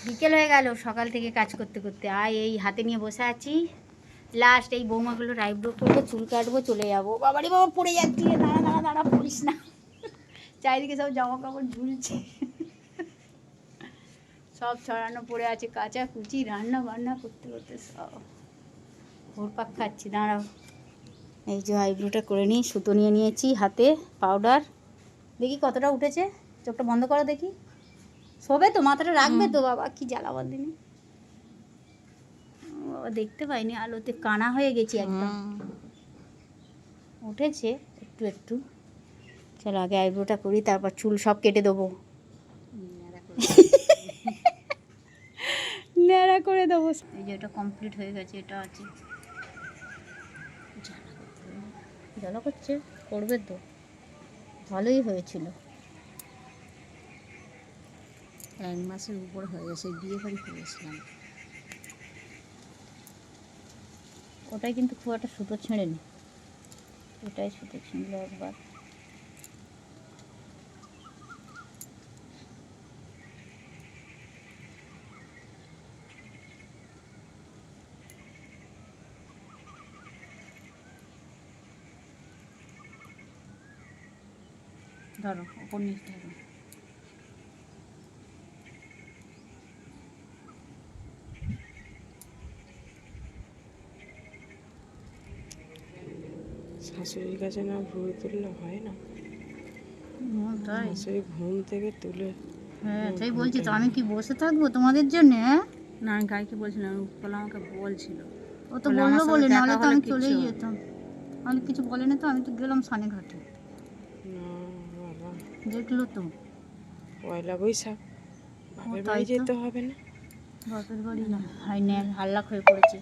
বিকেল হয়ে গেল সকাল থেকে কাজ করতে করতে, এই হাতে নিয়ে বসে আছি। লাস্ট এই বৌমাগুলোর আইব্রো করবো, চুল কাটবো, চলে যাবো। বাবারে বাবা, পড়ে যাচ্ছি, দাঁড়া দাঁড়া দাঁড়া, পড়িস না। চারিদিকে সব জামা কাপড় ঝুলছে, সব ছড়ানো পড়ে আছে, কাঁচা কুচি, রান্না বান্না করতে করতে সব ঘুরপাক খাচ্ছি। দাঁড়াও, এই যে আইব্রোটা করে নিই। সুতো নিয়ে নিয়েছি হাতে, পাউডার। দেখি কতটা উঠেছে, চোখটা বন্ধ করো দেখি। শোবে তো, মাথাটা রাখবে তো? বাবা কি জ্বালাবার দিনে, বাবা দেখতে পাইনি, আলোতে কানা হয়ে গেছি একদম। উঠেছে একটু একটু। চলো আগে আইব্রোটা করি, তারপর চুল সব কেটে দেবো, ন্যাড়া করে দেবো। এই যে এটা কমপ্লিট হয়ে গেছে, এটা আছে। জ্বালা করছে, করবে তো, ভালোই হয়েছিল। 1 মাসের উপর হয়ে গেছে, বিয়ে বাড়ি করেছিলাম। ওটাই কিন্তু খুব একটা সুতো ছেঁড়েনি, এটাই সুতো ছিঁড়লো একবার। ধরো ওপর নিচ ধরো। শাশুড়ির কাছে না ভুল তুললে হয় না, তাই? শাশুড়ি ঘুম থেকে তুলে। হ্যাঁ তাই বলছি তো, আমি কি বসে থাকবো তোমাদের জন্যে? হ্যাঁ, না আমি গাইকে বলছিলাম, উৎপলা আমাকে বলছিল। ও তো বললো বলে, নাহলে তো আমি চলেই যেতাম। আমি কিছু বলেনি তো, আমি তো গেলাম সানেঘাটে। না বাবা, দেখলো তো। পয়লা বৈশাখ বাপের তাই বাড়ি তো। যেতে হবে না? বাপের বাড়ি না, হাই ন্যাল হাল্লাক হয়ে পড়েছে।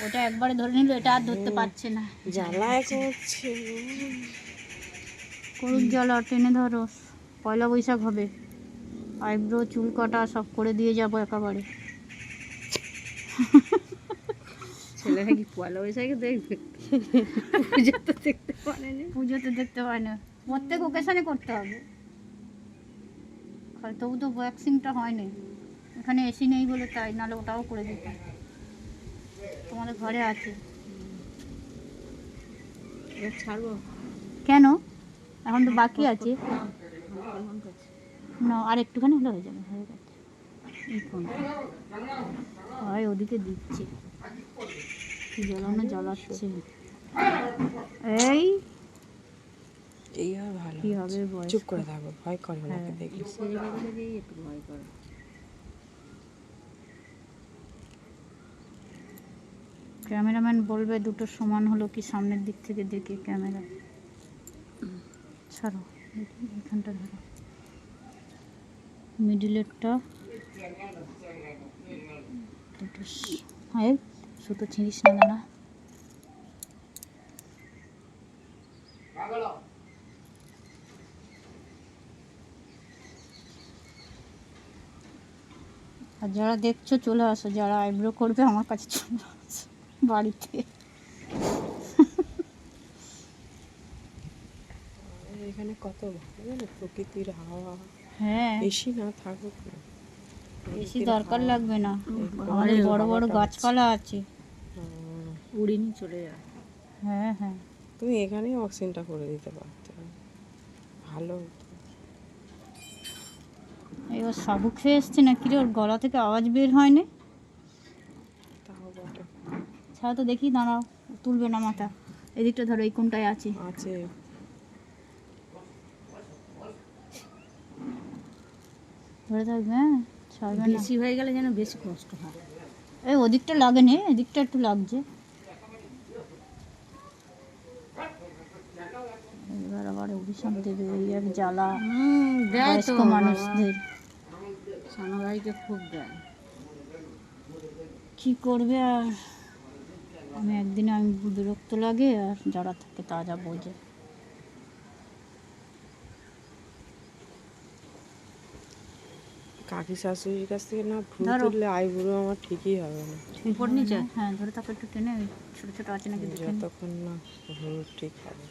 ওটা একবারে ধরে নিল, এটা আর ধরতে পারছে না। জ্বালায় করছে। করুক জ্বালা, টেনে ধরো। পয়লা বৈশাখ হবে, আইব্রো চুল কাটা সব করে দিয়ে যাবো একেবারে। ছেলেরা কি পয়লা বৈশাখে দেখবে? পুজোতে দেখতে পারেনি। পুজোতে দেখতে পায় না, প্রত্যেক ওকেশনে করতে হবে। তবু তো ভ্যাকসিনটা হয়নি, এখানে এসি নেই বলে তাই, নাহলে ওটাও করে দিত। তোমাদের ঘরে আছে। এবার ছাড়বো। কেন? এখন তো বাকি আছে না, আর একটুখানি হলে হয়ে যাবে, হয়ে গেছে। এই ফোনটা হয় ওদিকে দিচ্ছে, কি জ্বালানো জ্বালাচ্ছে। এই এইভাবে ভালো কি হবে, বয়স চুপ করে থাকো, ভয় করে ওনাকে হ্যাঁ। দেখলে। সেজে বাবুকে দিয়েই একটু ভয় করে। ক্যামেরাম্যান বলবে দুটো সমান হলো কি, সামনের দিক থেকে দেখে ক্যামেরা ছাড়ো, দেখি এখানটা ধরো, মিডিলেরটা দুটো। হ্যাঁ সুতো ছিঁড়িস না, দাঁড়া। আর যারা দেখছো চলে আসো, যারা আইব্রো করবে আমার কাছে চলে আসো বাড়িতে। এখানে কত ভালো জানো, প্রকৃতির হাওয়া। হ্যাঁ, এসি না থাকুক না, বেশি প্রকৃতির দরকার হাওয়া। লাগবে না, এই আমাদের বড় বড় হাওয়াটা গাছপালা আছে। উড়িনি চলে যায়। হ্যাঁ হ্যাঁ, তুমি এখানেই অক্সিজেনটা করে দিতে পারতে, ভালো হতো। এবার সাবু খেয়ে এসছে না কি রে, ওর গলা থেকে আওয়াজ বের হয়নি। তাও বটে। ছাড়া তো দেখি, দাঁড়াও, তুলবে না মাথা। এদিকটা ধরো, এই কোনটায় আছে, আছে ধরে থাকবে, হ্যাঁ ছাড়বে না। বেশি হয়ে গেলে যেন বেশি কষ্ট হয়। এই ওদিকটা লাগে নে, এদিকটা একটু লাগছে। এবার আবার অভিশাপ দেবে, এই এক জ্বালা দেয় তো বয়স্ক মানুষদের। সানু ভাইকে খুব দেয়। কি করবে আর, আমি একদিনে আমি বিরক্ত লাগে, আর যারা থাকে তারা বোঝে। কাকি শাশুড়ির কাছ থেকে না ভুল ধরো। তুললে আইবুড়ো আমার ঠিকই হবে না। উপর নিচে হ্যাঁ ধরে তাকে একটু টেনে, ওই ছোটো ছোটো আছে নাকি দেখে নে। যতক্ষণ না ভুল ঠিক হবে।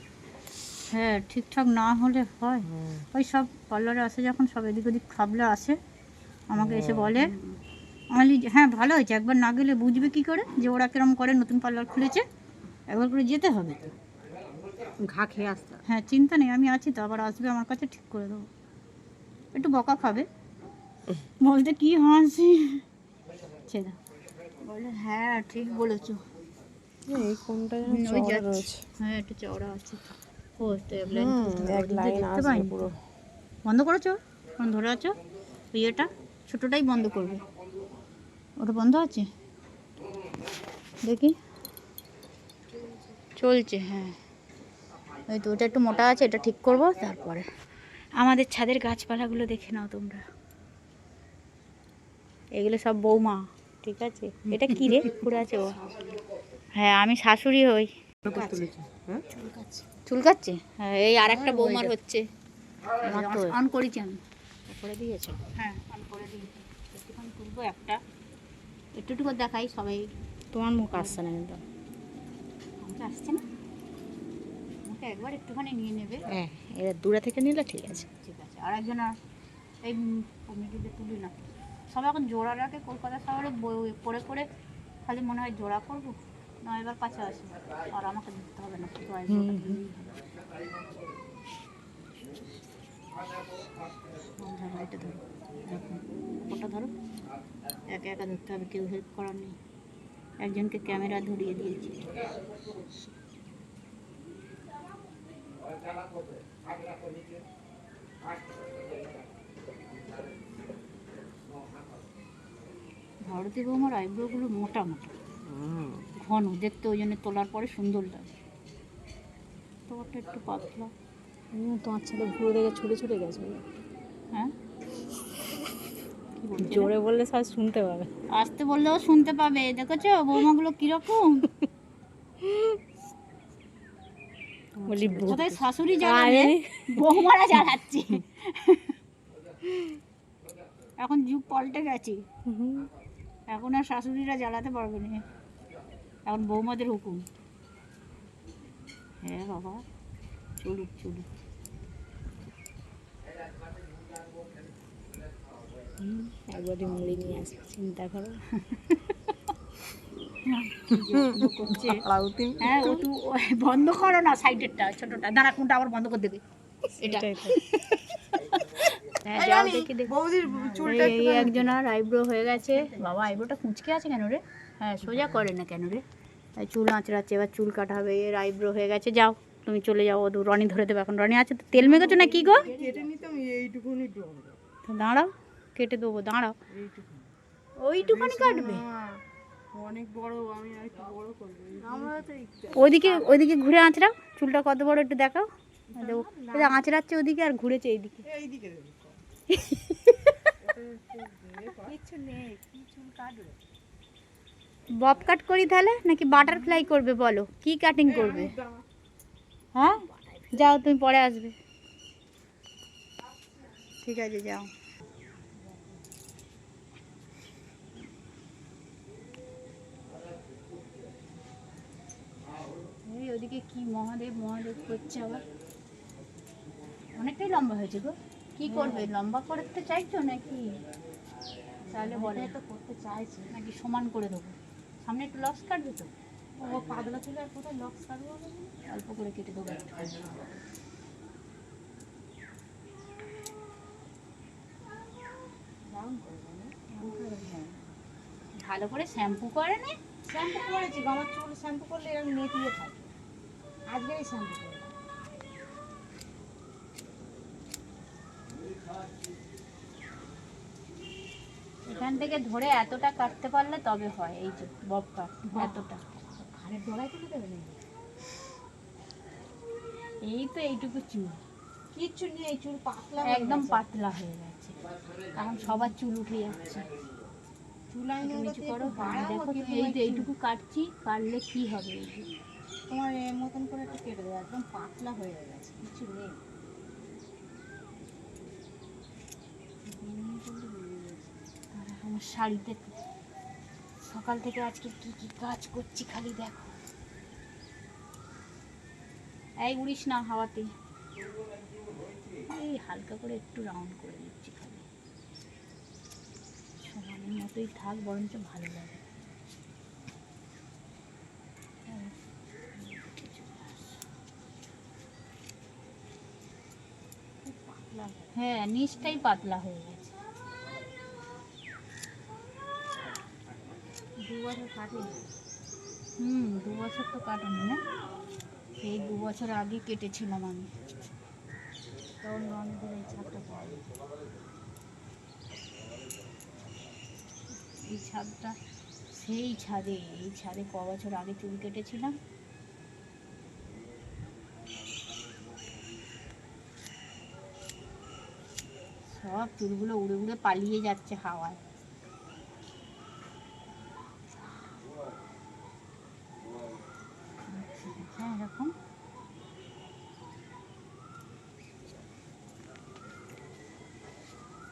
হ্যাঁ ঠিকঠাক না হলে হয়। হুম। ওই সব পার্লারে আসে যখন, সব এদিক ওদিক খাবলে আসে, আমাকে এসে বলে হ্যাঁ ভালো হয়েছে, একবার না গেলে বুঝবে কি করে যে ওরা কিরম করে, নতুন পার্লার খুলেছে, একবার করে যেতে হবে তো। ঘা খেয়ে আসতে হবে। হ্যাঁ চিন্তা নেই, আমি আছি তো, আবার আসবে আমার কাছে, ঠিক করে দেবো। একটু বকা খাবে, বলতে কি হাসি ছেদা, বলে হ্যাঁ ঠিক বলেছো। এই কোনটা যেন ওই চওড়া যাচ্ছে। রয়েছে। হ্যাঁ একটু চওড়া আছে। ও তো এক লাইন তুলতে হবে, এক ওদিক দিয়ে লাইন দেখতে আসবে পাইনি। পুরো। বন্ধ করেছো, এখন ধরে আছো, ইয়েটা ছোটোটাই বন্ধ করবে, ওটা বন্ধ আছে দেখি, চলছে হ্যাঁ। ওই তো ওটা একটু মোটা আছে, এটা ঠিক করব তারপরে। আমাদের ছাদের গাছপালাগুলো দেখে নাও তোমরা, এগুলো সব বৌমা, ঠিক আছে। এটা কি রে পুরো আছে ও, হ্যাঁ আমি শাশুড়ি হই। হ্যাঁ চুলকাচ্ছে, হ্যাঁ এই আর একটা বৌমার হচ্ছে, আমার তো অন করেছি আমি। করে দিয়েছো। হ্যাঁ অন করে দিয়েছি, একটুখানি তুলবো একটা, একটু করে দেখাই সবাই। তোমার মুখ আসছে না কিন্তু। আমাকে আসছে না, আমাকে একবার একটুখানি নিয়ে নেবে। হ্যাঁ, এবার দূরে থেকে নিলে ঠিক আছে। ঠিক আছে, আর একজন এই কমিটিতে তুলি না, সব এখন জোড়া রাখে কলকাতা শহরে, পরে পরে খালি মনে হয় জোড়া করবো না, এবার কাছে আসবে আর আমাকে দিতে হবে না, শুধু আইব্রোটা তুললেই হবে। এটা ধরো, ওটা ধরো, একা একা ধরতে হবে, কেউ হেল্প করার নেই, একজনকে ক্যামেরা ধরিয়ে দিয়েছি। ভারতী বৌমার আইব্রোগুলো মোটা মোটা, ঘন দেখতে, ওই জন্য তোলার পরে সুন্দর লাগে। তোমারটা একটু পাতলা। তোমার ছেলে ঘুরে দেখে ছুটে ছুটে গেছে। হ্যাঁ কি বলছো? জোরে বললে সব শুনতে পাবে। আসতে বললেও শুনতে পাবে, দেখেছো বৌমাগুলো কিরকম। বলি কোথায় শাশুড়ি জ্বালাবে, বৌমারা জ্বালাচ্ছে। এখন যুগ পাল্টে গেছে, এখন আর শাশুড়িরা জ্বালাতে পারবে না, এখন বৌমাদের হুকুম। হ্যাঁ বাবা, চলুক চলুক। একবারই মুড়ি নিয়ে আসবে, চিন্তা করো। হ্যাঁ ও তো বন্ধ করো না, সাইডেরটা ছোটটা, দাঁড়া কোনটা আবার বন্ধ করে দেবে, এটা। হ্যাঁ যাও দেখি দেখি, এই একজন আর আইব্রো হয়ে গেছে। বাবা আইব্রোটা কুঁচকে আছে কেন রে, হ্যাঁ সোজা করে না কেন রে, এই চুল আঁচড়াচ্ছে, এবার চুল কাটা হবে, এর আইব্রো হয়ে গেছে। যাও তুমি চলে যাও, ও রনি ধরে দেবে এখন, রনি আছে তো, তেল মেখেছো না কি গো, তো দাঁড়াও কেটে দেবো, দাঁড়াও, ওইটুখানি কাটবে, অনেক বড়, আমি আর একটু বড় করব। ওইদিকে ওইদিকে ঘুরে আঁচড়াও, চুলটা কত বড় একটু দেখাও, দেখো এটা আঁচড়াচ্ছে ওদিকে আর ঘুরেছে এইদিকে। এইদিকে দেবো কিছু নেই, কি চুল কাটবে। বব কাট করি তাহলে নাকি বাটারফ্লাই করবে, বলো কি কাটিং করবে। হ্যাঁ যাও তুমি পরে আসবে, ঠিক আছে যাও। এই ওদিকে কি মহাদেব মহাদেব করছে আবার, অনেকটাই লম্বা হয়েছে গো, কি করবে লম্বা করতে চাইছো নাকি, তাহলে বলে তো করতে চাইছি নাকি সমান করে দেবো, সামনে একটু লক্স কাটবে তো, ও পাতলা চুলে আর কোথায় লক্স কাটবো, অল্প করে কেটে দেবো একটু। ভালো করে শ্যাম্পু করে নে, শ্যাম্পু করেছি, আমার চুল শ্যাম্পু করলে এরকম নেতিয়ে থাকে, আজকেই শ্যাম্পু করে। এখান থেকে ধরে এতটা কাটতে পারলে তবে হয়, এই যে বব কাট এতটা, ঘাড়ের ডগায় তুলে দেবে না, এই তো এইটুকু চুল, কিচ্ছু নেই, চুল পাতলা একদম পাতলা হয়ে গেছে, এখন সবার চুল উঠে যাচ্ছে। চুল একটু নিচু করো, দেখো তুমি এই যে এইটুকু কাটছি, কাটলে কি হবে, এই যে তোমার এর মতন করে একটু কেটে দেবে, একদম পাতলা হয়ে গেছে, কিছু নেই। আর আমার শাড়িতে সকাল থেকে আজকে কি কি কাজ করছি খালি দেখো, এই উড়িস না হাওয়াতে, এই হালকা করে একটু রাউন্ড করে দিচ্ছি খালি, সমানের মতো যতই থাক বরঞ্চ ভালো লাগে। হ্যাঁ, নিচটাই পাতলা হয়ে গেছে। 2 বছর কাটেনি। 2 বছর তো কাটেনি না, সেই 2 বছর আগে কেটেছিলাম আমি। তখন ননদের এই ছাদটা পাওয়া যায়। এই ছাদটা সেই ছাদে, এই ছাদে ক বছর আগে চুল কেটেছিলাম। সব চুলগুলো উড়ে উড়ে পালিয়ে যাচ্ছে হাওয়ায়। হ্যাঁ, এরকম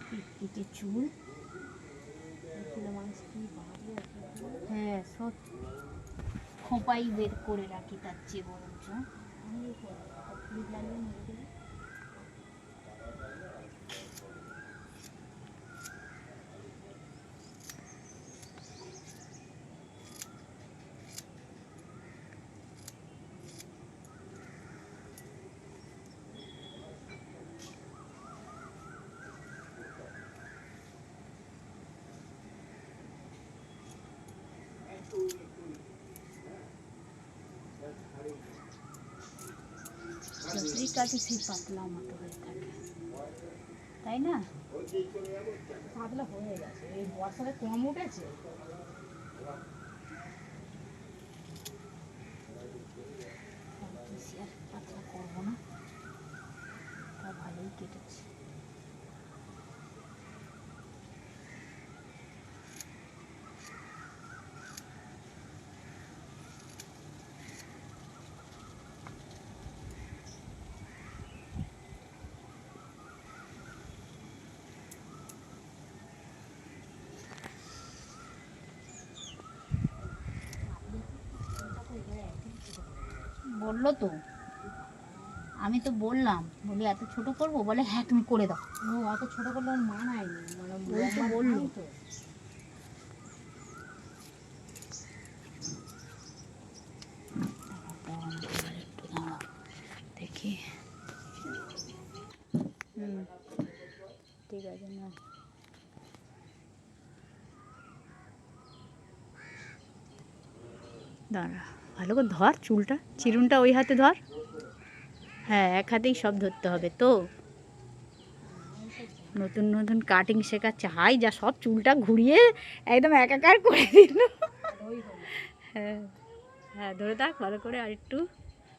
পিকপিকে চুল। চুলে মানুষ কি বাঁধবে? হ্যাঁ, সব খোঁপাই বের করে রাখি তার চেয়ে বরঞ্চ। আমি ক্লিপ লাগিয়ে মেরে দেবো। যতই কাটে সেই পাতলা মতো হয়ে থাকে, তাই না? পাতলা হয়ে গেছে, এই বর্ষাতে কম উঠেছে। বেশি আর পাতলা করবো না, তা ভালোই কেটেছে। বললো তো, আমি তো বললাম, বলি এত ছোট করবো, বলে হ্যাঁ তুমি করে দাও। ও অত ছোট করলে ওর মানায়নি, মানে ওই তো বললো। তো। একটু দাঁড়াও, দেখি। ঠিক আছে না, দাঁড়া, ভালো করে ধর চুলটা, চিরুনটা ওই হাতে ধর। হ্যাঁ, এক হাতেই সব ধরতে হবে তো। নতুন নতুন কাটিং শেখাচ্ছে, হাই যা সব চুলটা ঘুরিয়ে একদম একাকার করে দিল। হ্যাঁ হ্যাঁ, ধরে থাক ভালো করে, আর একটু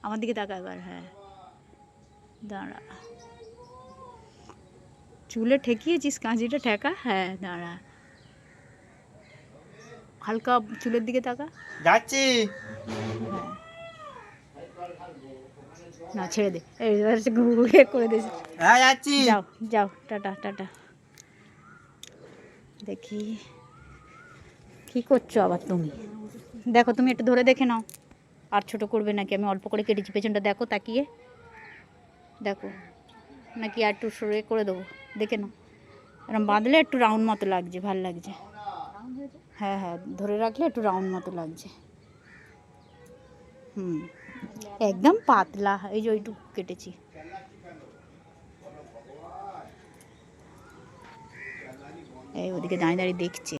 আমার দিকে তাকা এবার। হ্যাঁ, দাঁড়া, চুলে ঠেকিয়েছিস, কাঁচিটা ঠেকা। হ্যাঁ, দাঁড়া, হালকা চুলের দিকে তাকা। যাচ্ছি। হ্যাঁ, না ছেড়ে দে, এইবার ঘুরে করে দিস। হ্যাঁ যাচ্ছি। যাও যাও, টাটা টাটা। দেখি কি করছো আবার তুমি, দেখো তুমি একটু ধরে দেখে নাও, আর ছোট করবে নাকি। আমি অল্প করে কেটেছি, পেছনটা দেখো তাকিয়ে, দেখো নাকি আর একটু সরে করে দেবো, দেখে নাও। এরকম বাঁধলে একটু রাউন্ড মতো লাগছে, ভাল লাগছে। হ্যাঁ হ্যাঁ, ধরে রাখলে একটু রাউন্ড মতো লাগছে। একদম পাতলা, এই যে ওইটুকু কেটেছি। এই ওদিকে দাঁড়িয়ে দাঁড়িয়ে দেখছে।